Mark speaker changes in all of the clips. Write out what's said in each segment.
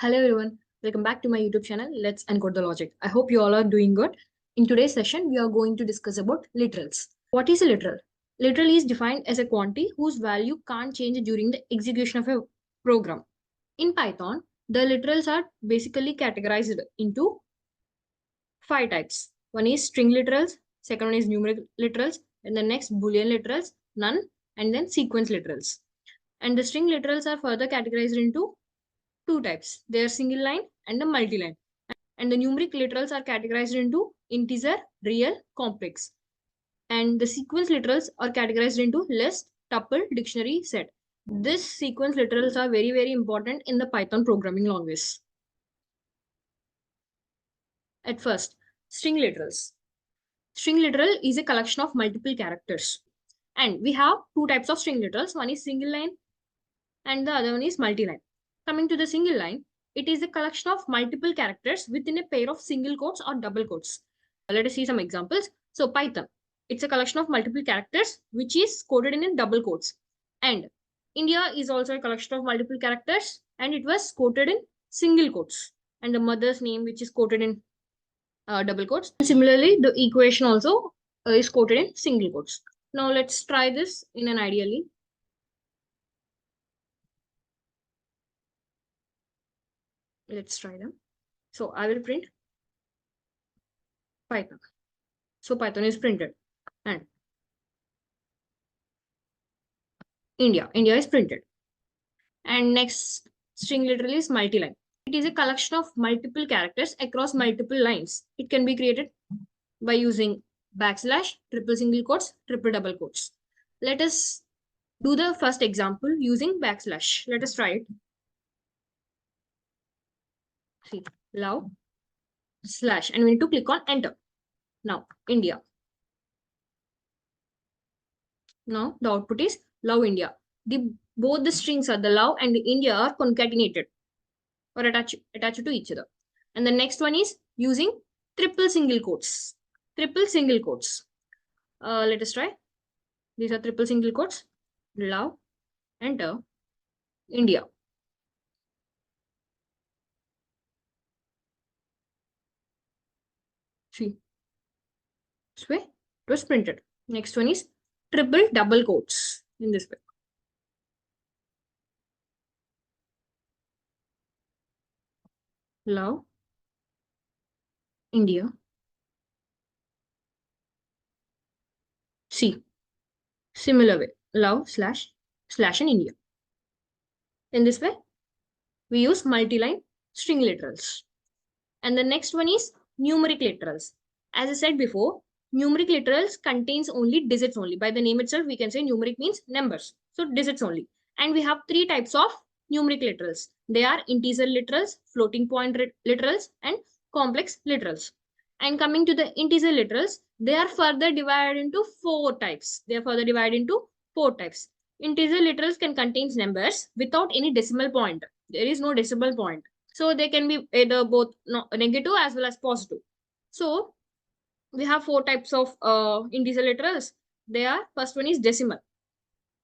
Speaker 1: Hello everyone, welcome back to my YouTube channel. Let's encode the logic. I hope you all are doing good. In today's session, we are going to discuss about literals. What is a literal? Literal is defined as a quantity whose value can't change during the execution of a program. In Python, the literals are basically categorized into 5 types. One is string literals, second one is numeric literals, and the next Boolean literals, none, and then sequence literals. And the string literals are further categorized into 2 types. They are single line and the multi-line. And the numeric literals are categorized into integer, real, complex. And the sequence literals are categorized into list, tuple, dictionary, set. This sequence literals are very, very important in the Python programming language. At first, string literals. String literal is a collection of multiple characters. And we have 2 types of string literals. One is single line and the other one is multi-line. Coming to the single line, it is a collection of multiple characters within a pair of single quotes or double quotes. Let us see some examples. So Python, it's a collection of multiple characters which is coded in double quotes. And India is also a collection of multiple characters and it was quoted in single quotes. And the mother's name which is quoted in double quotes. And similarly, the equation also is quoted in single quotes. Now let's try this in an ideally. Let's try them. So I will print Python. So Python is printed and India is printed. And next string literal is multi-line. It is a collection of multiple characters across multiple lines. It can be created by using backslash, triple single quotes, triple double quotes. Let us do the first example using backslash. Let us try it. See, love slash, and we need to click on enter. Now, India. Now, the output is love India. Both the strings are the love and the India are concatenated or attached to each other. And the next one is using triple single quotes. Triple single quotes. Let us try. These are triple single quotes. Love, enter, India. See. This way it was printed. Next one is triple double quotes in this way. Love, India. See. Similar way. Love slash and India. In this way, we use multi-line string literals. And the next one is numeric literals. As I said before, numeric literals contains only digits only. By the name itself, we can say numeric means numbers. So digits only. And we have 3 types of numeric literals. They are integer literals, floating point literals, and complex literals. And coming to the integer literals, they are further divided into 4 types. Integer literals can contain numbers without any decimal point. There is no decimal point. So they can be either both negative as well as positive. So we have 4 types of integer literals. First one is decimal.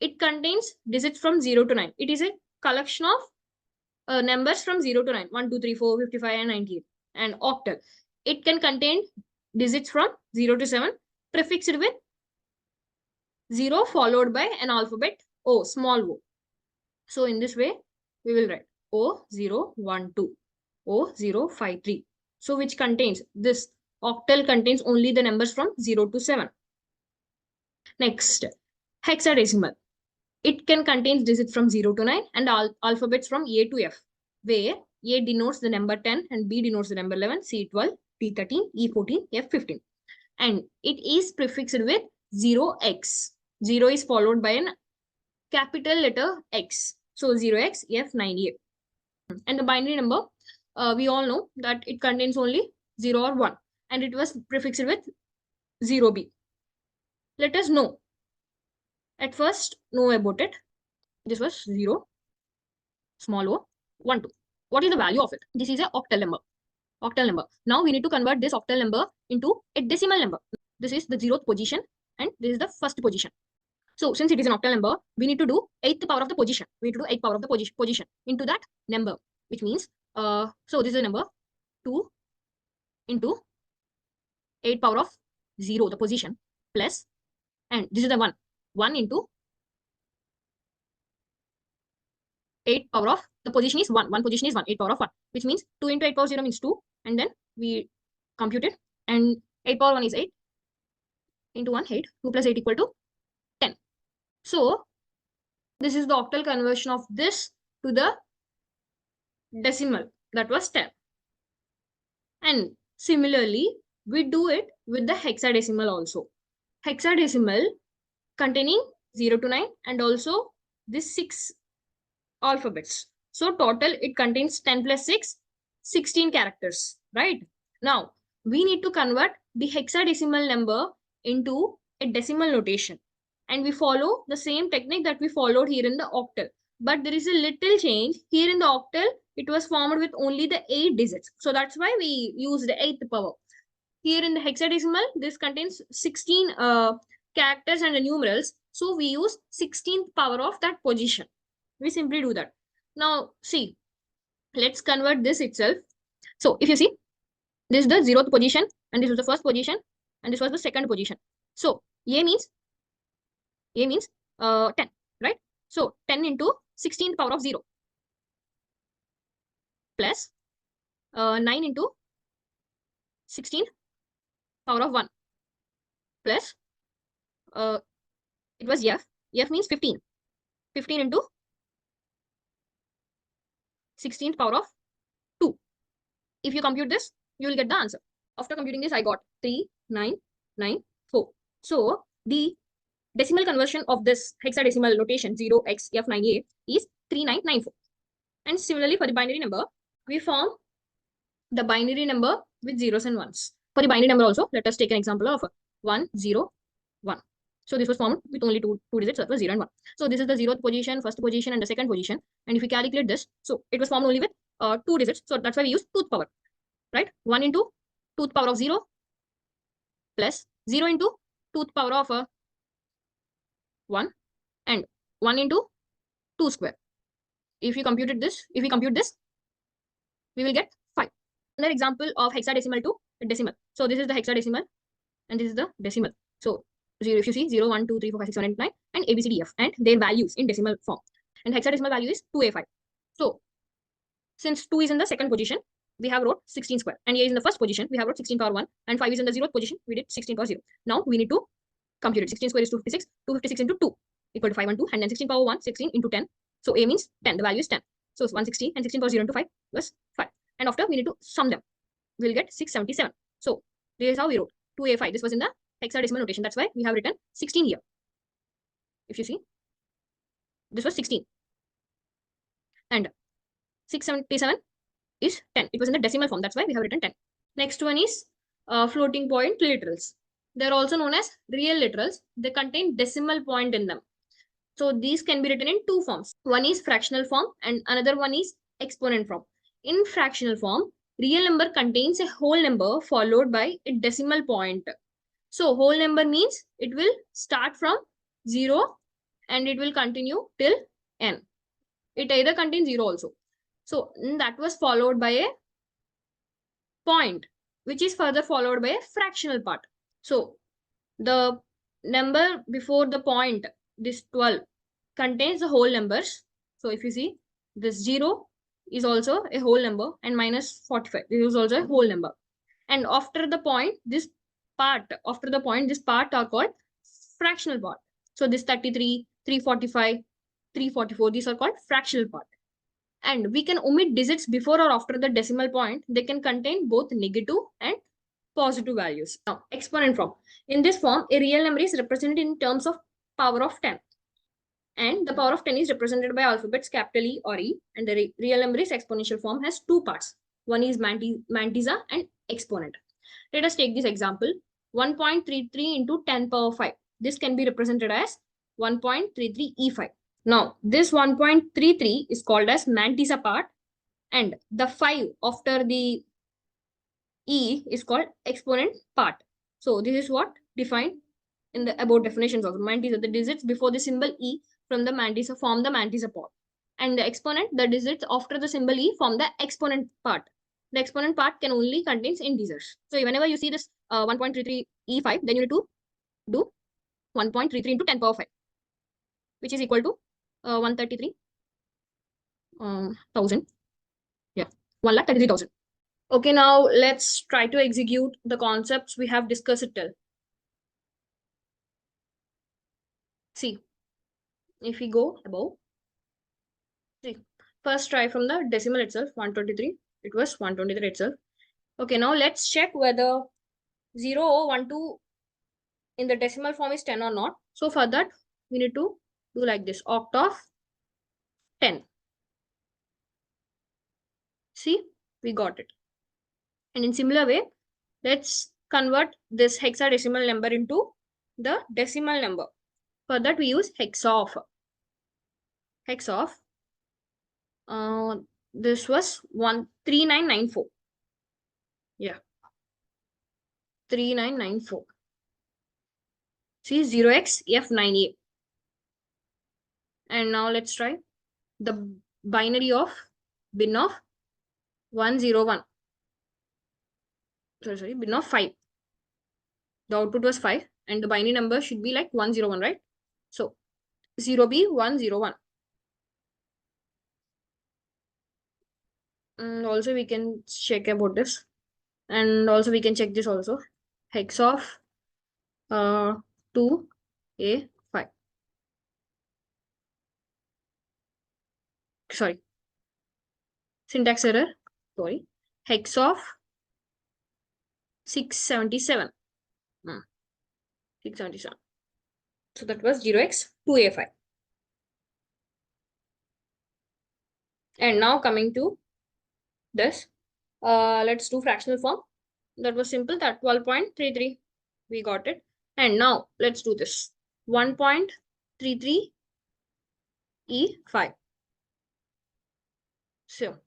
Speaker 1: It contains digits from 0 to 9. It is a collection of numbers from 0 to 9. 1, 2, 3, 4, 55, and 98. And octal. It can contain digits from 0 to 7 prefixed with 0 followed by an alphabet O, small o. So in this way, we will write O012, O053. So which contains this octal contains only the numbers from 0 to 7. Next, hexadecimal. It can contain digits from 0 to 9 and alphabets from A to F, where A denotes the number 10 and B denotes the number 11, C12, T13, E14, F15. And it is prefixed with 0x. 0 is followed by an capital letter X. So 0x, F98. And the binary number, we all know that it contains only 0 or 1. And it was prefixed with 0b. Let us know. At first, know about it. This was 0, small o, 1, 2. What is the value of it? This is an octal number. Now we need to convert this octal number into a decimal number. This is the 0th position and this is the first position. So since it is an octal number, we need to do 8th power of the position. We need to do 8th power of the position into that number, which means So this is the number 2 into 8 power of 0, the position, plus, and this is the 1 into 8 power of, the position is 1 position is 1, 8 power of 1, which means 2 into 8 power 0 means 2, and then we compute it, and 8 power 1 is 8 into 1, 8, 2 plus 8 equal to 10. So this is the octal conversion of this to the decimal, that was 10. And similarly, we do it with the hexadecimal also. Hexadecimal containing 0 to 9 and also this 6 alphabets. So total it contains 10 plus 6, 16 characters, right? Now we need to convert the hexadecimal number into a decimal notation, and we follow the same technique that we followed here in the octal. But there is a little change. Here in the octal, it was formed with only the 8 digits. So that's why we use the 8th power. Here in the hexadecimal, this contains 16 characters and the numerals. So we use 16th power of that position. We simply do that. Now see, let's convert this itself. So if you see, this is the 0th position, and this was the first position, and this was the second position. So A means 10, right? So 10 into 16th power of 0 plus 9 into 16th power of 1 plus it was F. F means 15. 15 into 16th power of 2. If you compute this, you will get the answer. After computing this, I got 3994. So the decimal conversion of this hexadecimal notation 0xF9A is 3994. And similarly, for the binary number, we form the binary number with zeros and ones. For the binary number also, let us take an example of 101. So this was formed with only two digits, that was 0 and 1. So this is the 0th position, first position, and the second position. And if we calculate this, so it was formed only with 2 digits. So that's why we use 2th power, right? 1 into 2th power of 0 plus 0 into 2th power of 1 and 1 into 2 square. If we compute this, we will get 5. Another example of hexadecimal to decimal. So this is the hexadecimal and this is the decimal. So 0, if you see 0, 1, 2, 3, 4, 5, 6, 7, 8, 9 and A, B, C, D, F and their values in decimal form. And hexadecimal value is 2A5. So since 2 is in the second position, we have wrote 16 square, and A is in the first position, we have wrote 16 power 1, and 5 is in the 0th position, we did 16 power 0. Now we need to compute it. 16 square is 256. 256 into 2 equal to 5 and 2, and then 16 power 1, 16 into 10. So A means 10, the value is 10. So it's 160, and 16 power 0 into 5 was 5. And after we need to sum them, we'll get 677. So this is how we wrote 2A5. This was in the hexadecimal notation. That's why we have written 16 here. If you see, this was 16. And 677 is 10. It was in the decimal form. That's why we have written 10. Next one is floating point literals. They're also known as real literals. They contain decimal point in them. So these can be written in two forms. One is fractional form and another one is exponent form. In fractional form, real number contains a whole number followed by a decimal point. So whole number means it will start from 0 and it will continue till n. It either contains 0 also. So that was followed by a point, which is further followed by a fractional part. So the number before the point, this 12, contains the whole numbers. So if you see, this 0 is also a whole number, and minus 45, this is also a whole number. And after the point, this part are called fractional part. So this 33, 345, 344, these are called fractional part. And we can omit digits before or after the decimal point. They can contain both negative and positive values. Now, exponent form. In this form, a real number is represented in terms of power of 10. And the power of 10 is represented by alphabets capital E or E. And the real number is exponential form has two parts. One is mantissa and exponent. Let us take this example. 1.33 into 10 power 5. This can be represented as 1.33 E5. Now, this 1.33 is called as mantissa part, and the 5 after the E is called exponent part. So this is what defined in the above definitions of mantissa. The digits before the symbol E from the mantissa form the mantissa part. And the exponent, the digits after the symbol E, form the exponent part. The exponent part can only contains integers. So whenever you see this 1.33 E5, then you need to do 1.33 into 10 power 5, which is equal to 133,000. Yeah, 1,33,000. Okay, now let's try to execute the concepts we have discussed till. See, if we go above, see, first try from the decimal itself, 123. It was 123 itself. Okay, now let's check whether 0 or 1, 2 in the decimal form is 10 or not. So for that, we need to do like this, oct of 10. See, we got it. And in similar way, let's convert this hexadecimal number into the decimal number. For that, we use hex of. Hex of. This was 13994. Yeah. 3994. See, 0xF9A. And now let's try the binary of bin of 101. Sorry, bin of 5. The output was 5 and the binary number should be like 101, right? So 0B101. And also we can check about this. And also we can check this also. Hex of 2A5. Sorry. Syntax error. Sorry. Hex of 677. 677. So that was 0x2A5. And now coming to this, let's do fractional form. That was simple, that 12.33. We got it. And now let's do this. 1.33 E5. So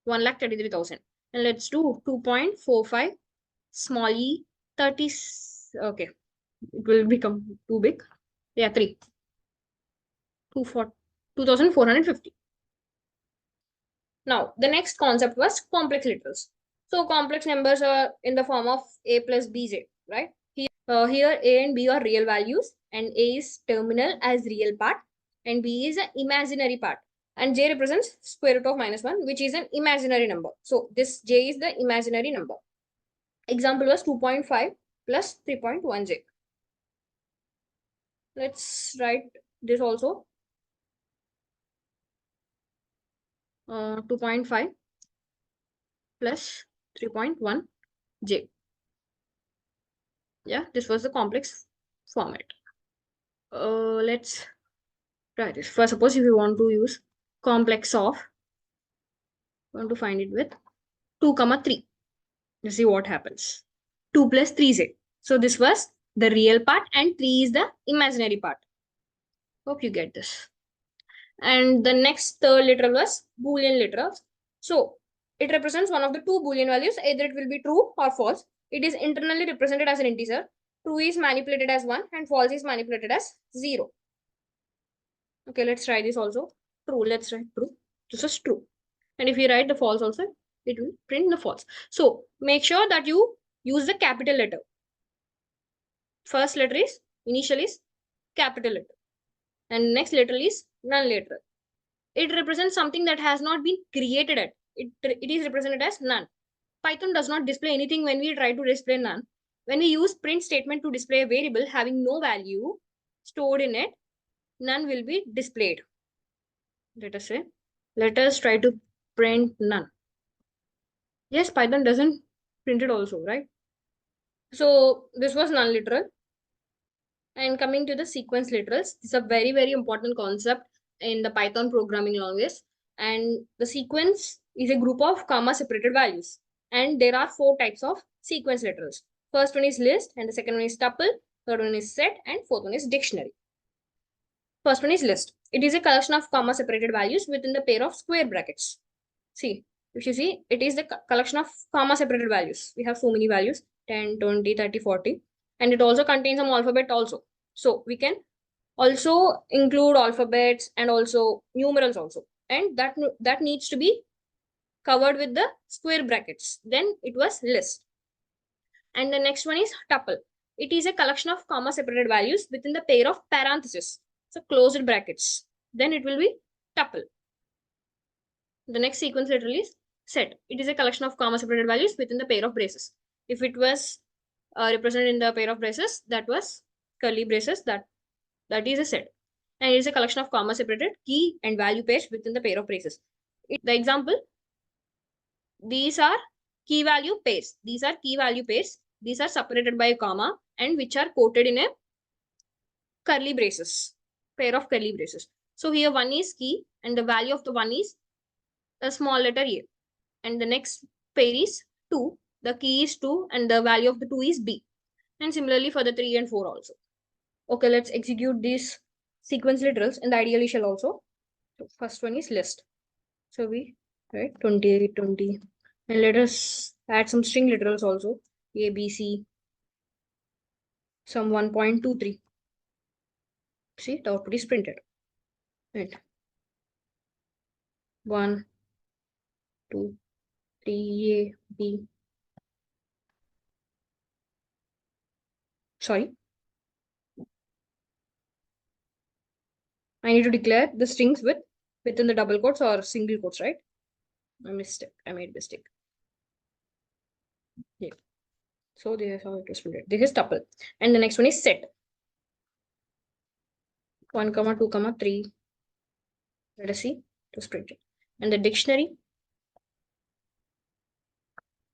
Speaker 1: 1,33,000. And let's do 2.45 small e 30. Okay. It will become too big. Yeah, 3. 2,450. Now, the next concept was complex literals. So, complex numbers are in the form of a plus bj, right? Here, a and b are real values, and a is terminal as real part, and b is an imaginary part. And j represents square root of -1, which is an imaginary number. So, this j is the imaginary number. Example was 2.5 plus 3.1j. Let's write this also. 2.5 plus 3.1j. Yeah, this was the complex format. Let's try this. First, suppose if you want to use complex of, want to find it with 2, 3. Let's see what happens. 2 plus 3j. So this was the real part and 3 is the imaginary part. Hope you get this. And the next third literal was Boolean literals. So it represents one of the two Boolean values. Either it will be true or false. It is internally represented as an integer. True is manipulated as 1 and false is manipulated as 0. Okay, let's try this also. True, let's write true. This is true. And if you write the false also, it will print the false. So make sure that you use the capital letter. First letter is, initial is capital letter. And next letter is non-literal. It represents something that has not been created yet. It is represented as none. Python does not display anything when we try to display none. When we use print statement to display a variable having no value stored in it, none will be displayed. Let us say, let us try to print none. Yes, Python doesn't print it also, right? So this was non-literal. And coming to the sequence literals, this is a very, very important concept in the Python programming language. And the sequence is a group of comma separated values. And there are 4 types of sequence literals. First one is list, and the second one is tuple, third one is set, and fourth one is dictionary. First one is list. It is a collection of comma separated values within the pair of square brackets. See, if you see, it is the collection of comma separated values. We have so many values, 10, 20, 30, 40. And it also contains some alphabet also. So we can also include alphabets and also numerals also. and that needs to be covered with the square brackets. Then it was list. And the next one is tuple. It is a collection of comma separated values within the pair of parentheses. So closed brackets. Then it will be tuple. The next sequence literal is set. It is a collection of comma separated values within the pair of braces. If it was represented in the pair of braces, that was curly braces, that is a set. And it is a collection of comma separated key and value pairs within the pair of braces. The example, these are key value pairs. These are key value pairs. These are separated by a comma and which are quoted in a curly braces, pair of curly braces. So here one is key and the value of the one is a small letter a. And the next pair is 2. The key is 2 and the value of the 2 is b. And similarly for the 3 and 4 also. Okay, let's execute these sequence literals and the ideally shell also. So first one is list. So we write 28, 20. And let us add some string literals also. A, B, C. Some 1.23. See, the output is printed. Right. 1, 2, 3, A, B. Sorry. I need to declare the strings within the double quotes or single quotes, right? I made a mistake. Yeah. So this is how it was printed. This is tuple. And the next one is set. 1, 2, 3. Let us see. It was printed. And the dictionary.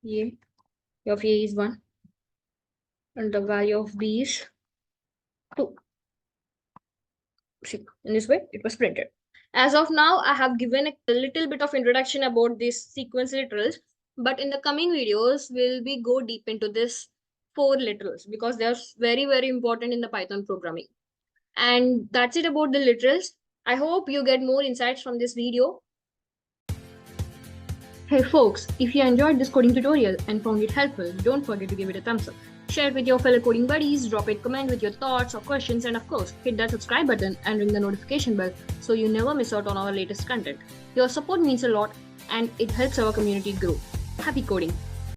Speaker 1: A of A is 1. And the value of B is 2. See, in this way, it was printed. As of now, I have given a little bit of introduction about this sequence literals, but in the coming videos, we'll go deep into this 4 literals because they are very, very important in the Python programming. And that's it about the literals. I hope you get more insights from this video. Hey folks, if you enjoyed this coding tutorial and found it helpful, don't forget to give it a thumbs up. Share it with your fellow coding buddies, drop a comment with your thoughts or questions, and of course, hit that subscribe button and ring the notification bell so you never miss out on our latest content. Your support means a lot and it helps our community grow. Happy coding!